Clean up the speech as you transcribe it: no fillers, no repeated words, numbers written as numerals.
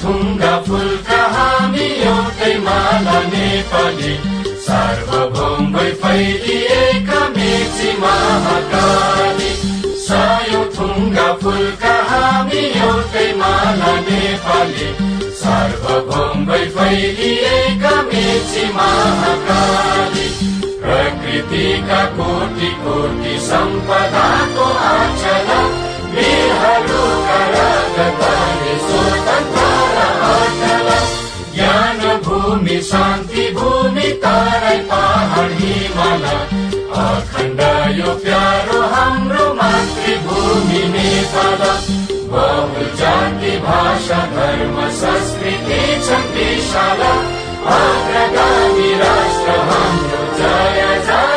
थुङ्गा फुलका हामी एउटै माला नेपाली सार्वभौम भई फैलिएका मेची महाकाली सयौं थुङ्गा फुलका हामी एउटै माला नेपाली सार्वभौम भई फैलिएका मेची महाकाली प्रकृतिका कोटि कोटि सम्पदाको आचल वीरहरूका रगतले स्वतन्त्र र अचल ज्ञान भूमि शान्ति भूमि तराई पहाड हिमाल अखण्ड यो प्यारो हाम्रो मातृभूमि नेपाल बहु जाति भाषा धर्म संस्कृति छन् विशाल अग्रगामी राष्ट्र हाम्रो जय जय